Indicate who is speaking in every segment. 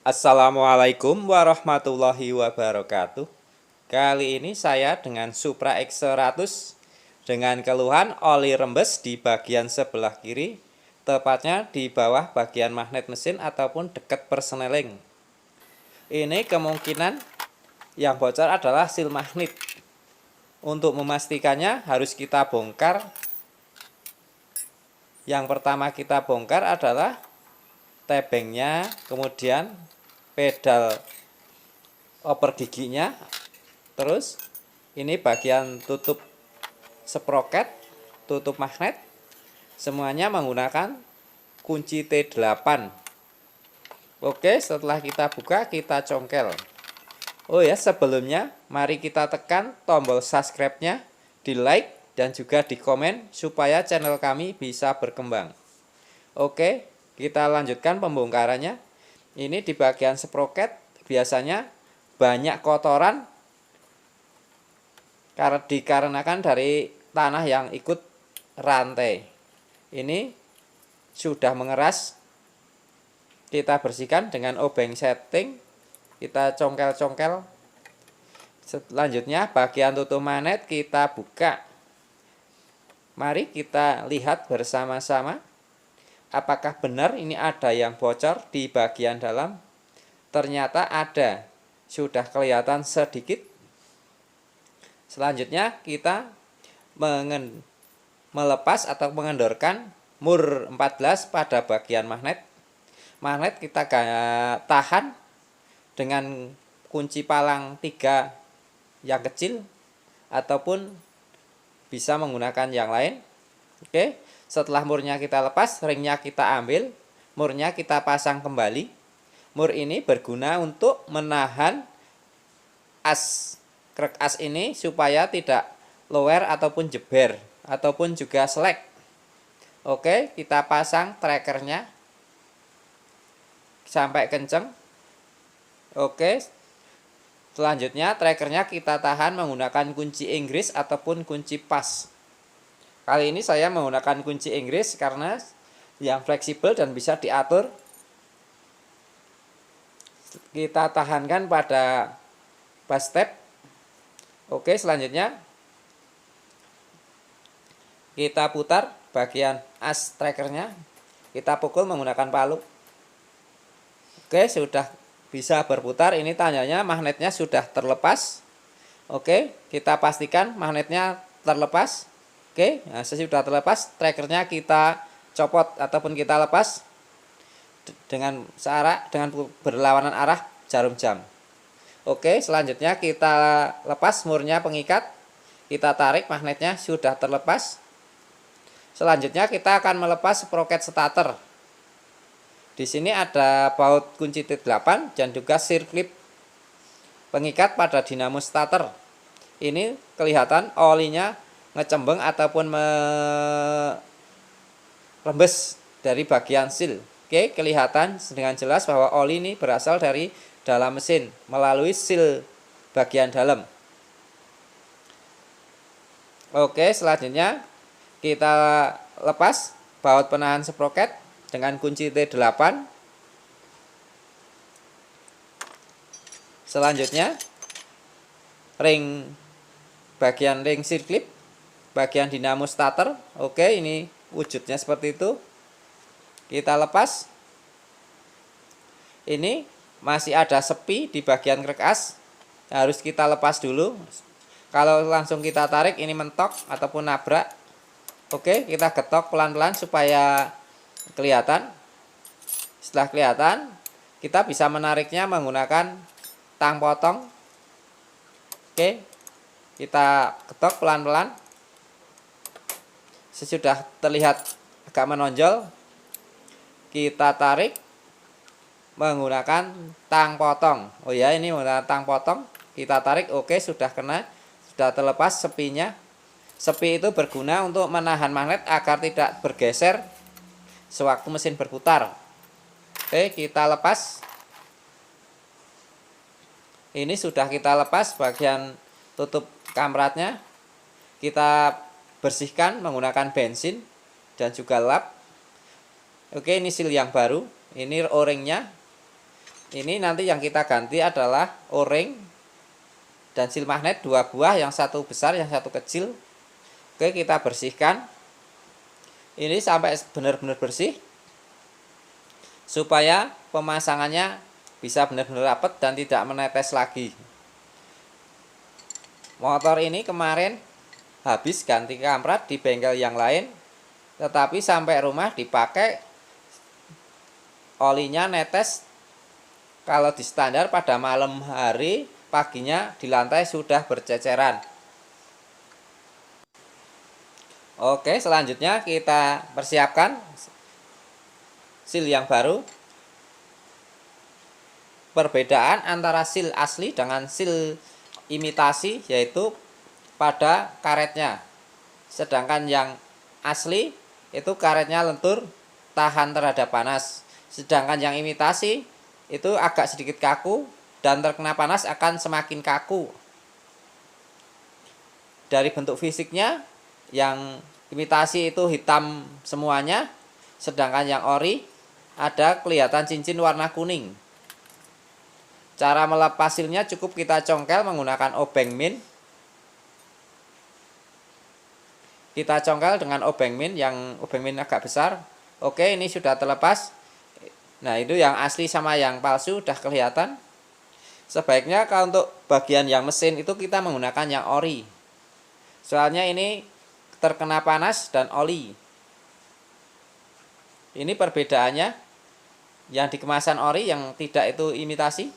Speaker 1: Assalamualaikum warahmatullahi wabarakatuh. Kali ini saya dengan Supra X100 dengan keluhan oli rembes di bagian sebelah kiri, tepatnya di bawah bagian magnet mesin ataupun dekat persneling. Ini kemungkinan yang bocor adalah seal magnet. Untuk memastikannya harus kita bongkar. Yang pertama kita bongkar adalah tebengnya, kemudian pedal oper giginya, terus ini bagian tutup sproket, tutup magnet, semuanya menggunakan kunci T8. Oke, setelah kita buka, kita congkel. Oh ya, sebelumnya mari kita tekan tombol subscribe-nya, di like dan juga di komen supaya channel kami bisa berkembang. Oke, kita lanjutkan pembongkarannya. Ini di bagian sproket biasanya banyak kotoran karena dikarenakan dari tanah yang ikut rantai. Ini sudah mengeras. Kita bersihkan dengan obeng setting. Kita congkel-congkel. Selanjutnya bagian tutup magnet kita buka. Mari kita lihat bersama-sama. Apakah benar ini ada yang bocor di bagian dalam? Ternyata ada. Sudah kelihatan sedikit. Selanjutnya kita melepas atau mengendorkan mur 14 pada bagian magnet. Magnet kita tahan dengan kunci palang 3 yang kecil ataupun bisa menggunakan yang lain. Oke, setelah murnya kita lepas, ringnya kita ambil, murnya kita pasang kembali. Mur ini berguna untuk menahan krek as ini supaya tidak lower ataupun jeber ataupun juga selek. Oke, kita pasang trackernya sampai kenceng. Oke, selanjutnya trackernya kita tahan menggunakan kunci Inggris ataupun kunci pas. Kali ini saya menggunakan kunci Inggris karena yang fleksibel dan bisa diatur. Kita tahankan pada pas step. Oke, selanjutnya kita putar bagian as trackernya. Kita pukul menggunakan palu. Oke, sudah bisa berputar. Ini tandanya magnetnya sudah terlepas. Oke, kita pastikan magnetnya terlepas. Oke, nah sesudah terlepas, trackernya kita copot ataupun kita lepas dengan berlawanan arah jarum jam. Oke, selanjutnya kita lepas murnya pengikat, kita tarik, magnetnya sudah terlepas. Selanjutnya kita akan melepas sproket starter. Di sini ada baut kunci T8 dan juga sirklip pengikat pada dinamo starter. Ini kelihatan olinya ngecembeng ataupun merembes dari bagian seal. Oke, kelihatan dengan jelas bahwa oli ini berasal dari dalam mesin melalui seal bagian dalam. Oke, selanjutnya kita lepas baut penahan sproket dengan kunci T8. Selanjutnya bagian ring sirklip bagian dinamo starter. Oke, ini wujudnya seperti itu. Kita lepas. Ini masih ada sepi di bagian krek as. Harus kita lepas dulu. Kalau langsung kita tarik ini mentok ataupun nabrak. Oke, kita getok pelan-pelan supaya kelihatan. Setelah kelihatan, kita bisa menariknya menggunakan tang potong. Oke, kita getok pelan-pelan. Sesudah terlihat agak menonjol, kita tarik menggunakan tang potong. Oh ya, ini menggunakan tang potong. Kita tarik, oke, sudah kena, sudah terlepas sepinya. Sepi itu berguna untuk menahan magnet agar tidak bergeser sewaktu mesin berputar. Oke, kita lepas. Ini sudah kita lepas bagian tutup kamratnya. Kita bersihkan menggunakan bensin dan juga lap. Oke, ini seal yang baru. Ini o-ringnya. Ini nanti yang kita ganti adalah O-ring dan sil magnet 2 buah, yang satu besar yang satu kecil. Oke, kita bersihkan ini sampai benar-benar bersih supaya pemasangannya bisa benar-benar rapat dan tidak menetes lagi. Motor ini kemarin habis ganti kampret di bengkel yang lain, tetapi sampai rumah dipakai olinya netes. Kalau di standar pada malam hari, paginya di lantai sudah berceceran. Oke, selanjutnya kita persiapkan sil yang baru. Perbedaan antara sil asli dengan sil imitasi yaitu pada karetnya. Sedangkan yang asli itu karetnya lentur, tahan terhadap panas. Sedangkan yang imitasi itu agak sedikit kaku dan terkena panas akan semakin kaku. Dari bentuk fisiknya, yang imitasi itu hitam semuanya, sedangkan yang ori ada kelihatan cincin warna kuning. Cara melepas silnya cukup kita congkel menggunakan obeng min. Kita congkel dengan obeng min, yang obeng min agak besar. Oke, ini sudah terlepas. Nah, itu yang asli sama yang palsu udah kelihatan. Sebaiknya kalau untuk bagian yang mesin itu kita menggunakan yang ori. Soalnya ini terkena panas dan oli. Ini perbedaannya. Yang di kemasan ori, yang tidak itu imitasi.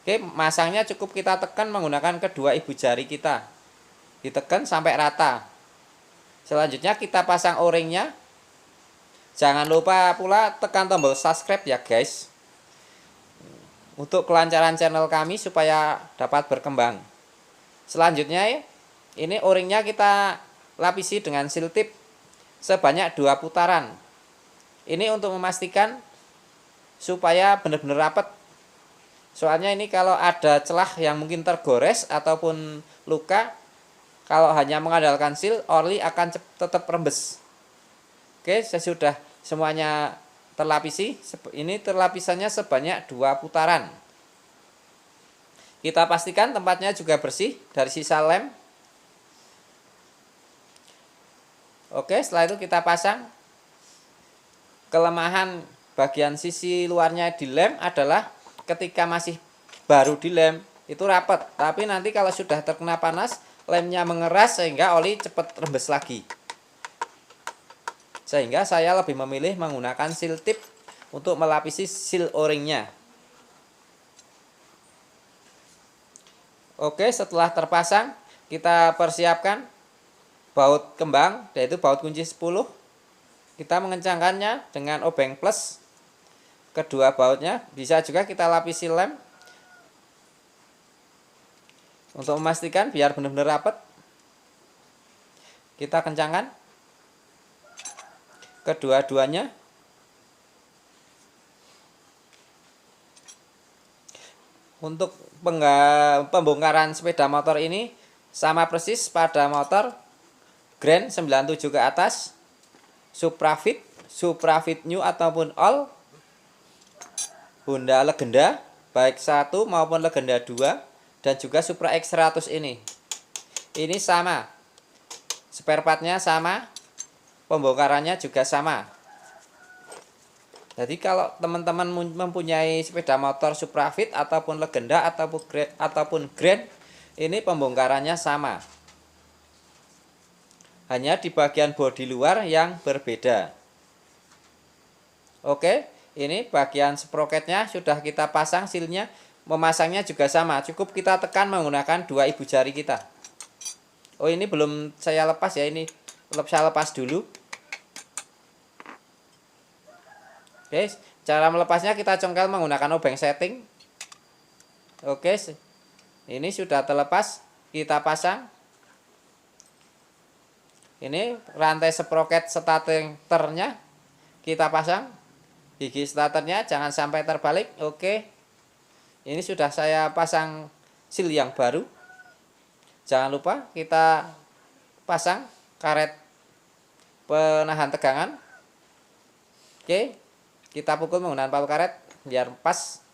Speaker 1: Oke, masangnya cukup kita tekan menggunakan kedua ibu jari kita. Ditekan sampai rata. Selanjutnya kita pasang O-ringnya. Jangan lupa pula tekan tombol subscribe ya guys, untuk kelancaran channel kami supaya dapat berkembang. Selanjutnya ya, ini O-ringnya kita lapisi dengan seal tip sebanyak 2 putaran. Ini untuk memastikan supaya benar-benar rapat. Soalnya ini kalau ada celah yang mungkin tergores ataupun luka, kalau hanya mengandalkan seal, oli akan tetap rembes. Oke, sesudah semuanya terlapisi, ini terlapisannya sebanyak 2 putaran. Kita pastikan tempatnya juga bersih dari sisa lem. Oke, setelah itu kita pasang. Kelemahan bagian sisi luarnya di lem adalah ketika masih baru di lem itu rapat, tapi nanti kalau sudah terkena panas, lemnya mengeras sehingga oli cepat rembes lagi. Sehingga saya lebih memilih menggunakan seal tip untuk melapisi seal O-ringnya. Oke, setelah terpasang kita persiapkan baut kembang, yaitu baut kunci 10. Kita mengencangkannya dengan obeng plus kedua bautnya. Bisa juga kita lapisi lem untuk memastikan biar benar-benar rapat. Kita kencangkan kedua-duanya. Untuk pembongkaran sepeda motor ini sama persis pada motor Grand 97 ke atas, Suprafit, Suprafit New ataupun All, Honda Legenda baik 1 maupun Legenda 2, dan juga Supra X100 ini. Ini sama, spare partnya sama, pembongkarannya juga sama. Jadi kalau teman-teman mempunyai sepeda motor Suprafit ataupun Legenda ataupun Grand, ini pembongkarannya sama. Hanya di bagian bodi luar yang berbeda. Oke, ini bagian sprocketnya sudah kita pasang silnya. Memasangnya juga sama, cukup kita tekan menggunakan 2 ibu jari kita. Oh, ini belum saya lepas ya, ini saya lepas dulu. Oke, cara melepasnya kita congkel menggunakan obeng setting. Oke, ini sudah terlepas, kita pasang. Ini rantai sprocket starternya kita pasang. Gigi starternya jangan sampai terbalik. Oke, ini sudah saya pasang seal yang baru. Jangan lupa kita pasang karet penahan tegangan. Oke, kita pukul menggunakan palu karet biar pas.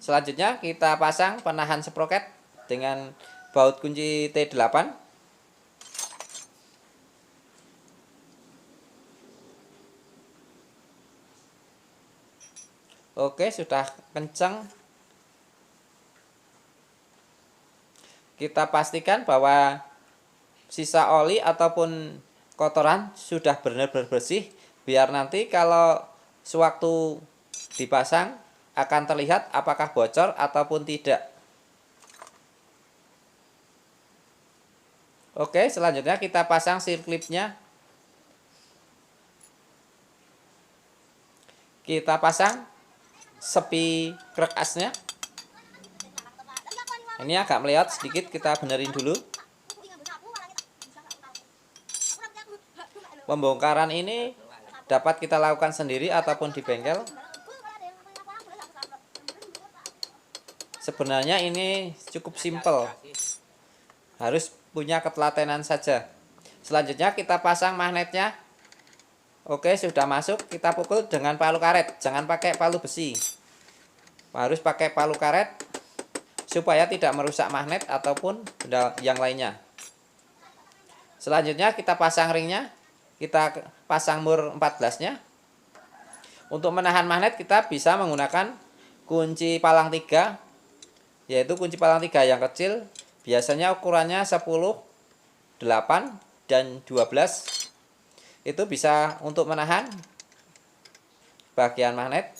Speaker 1: Selanjutnya kita pasang penahan sproket dengan baut kunci T8. Oke, sudah kencang. Kita pastikan bahwa sisa oli ataupun kotoran sudah benar-benar bersih, biar nanti kalau sewaktu dipasang akan terlihat apakah bocor ataupun tidak. Oke, selanjutnya kita pasang seal clipnya. Kita pasang sepi krek asnya. Ini agak melihat sedikit, kita benerin dulu. Pembongkaran ini dapat kita lakukan sendiri ataupun di bengkel. Sebenarnya ini cukup simpel, harus punya ketelatenan saja. Selanjutnya kita pasang magnetnya. Oke, sudah masuk. Kita pukul dengan palu karet, jangan pakai palu besi. Harus pakai palu karet supaya tidak merusak magnet ataupun benda yang lainnya. Selanjutnya kita pasang ringnya. Kita pasang mur 14-nya. Untuk menahan magnet kita bisa menggunakan kunci palang 3, yaitu kunci palang 3 yang kecil, biasanya ukurannya 10, 8, dan 12. Itu bisa untuk menahan bagian magnet.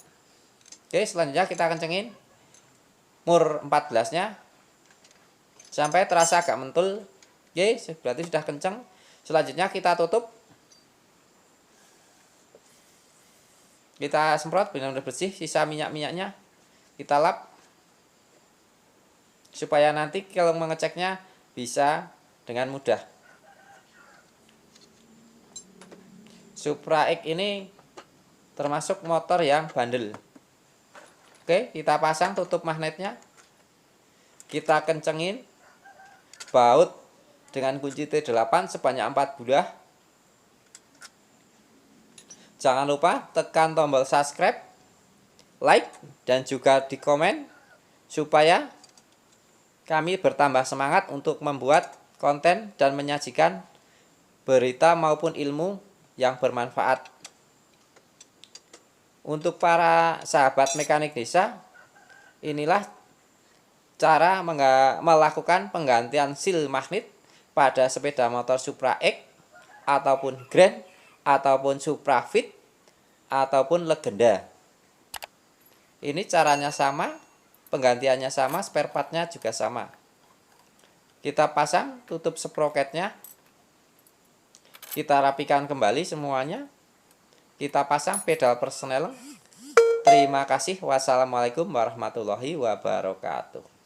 Speaker 1: Oke, selanjutnya kita kencengin mur 14-nya sampai terasa agak mentul. Oke, berarti sudah kenceng. Selanjutnya kita tutup. Kita semprot benar-benar bersih, sisa minyak-minyaknya kita lap supaya nanti kalau mengeceknya bisa dengan mudah. Supra X ini termasuk motor yang bandel. Oke, kita pasang tutup magnetnya. Kita kencengin baut dengan kunci T8 sebanyak 4 bulah. Jangan lupa tekan tombol subscribe, like, dan juga di komen supaya kami bertambah semangat untuk membuat konten dan menyajikan berita maupun ilmu yang bermanfaat. Untuk para sahabat mekanik desa, inilah cara melakukan penggantian seal magnet pada sepeda motor Supra X ataupun Grand ataupun Supra Fit ataupun Legenda. Ini caranya sama, penggantiannya sama, spare partnya juga sama. Kita pasang tutup sproketnya. Kita rapikan kembali semuanya. Kita pasang pedal persnel. Terima kasih. Wassalamualaikum warahmatullahi wabarakatuh.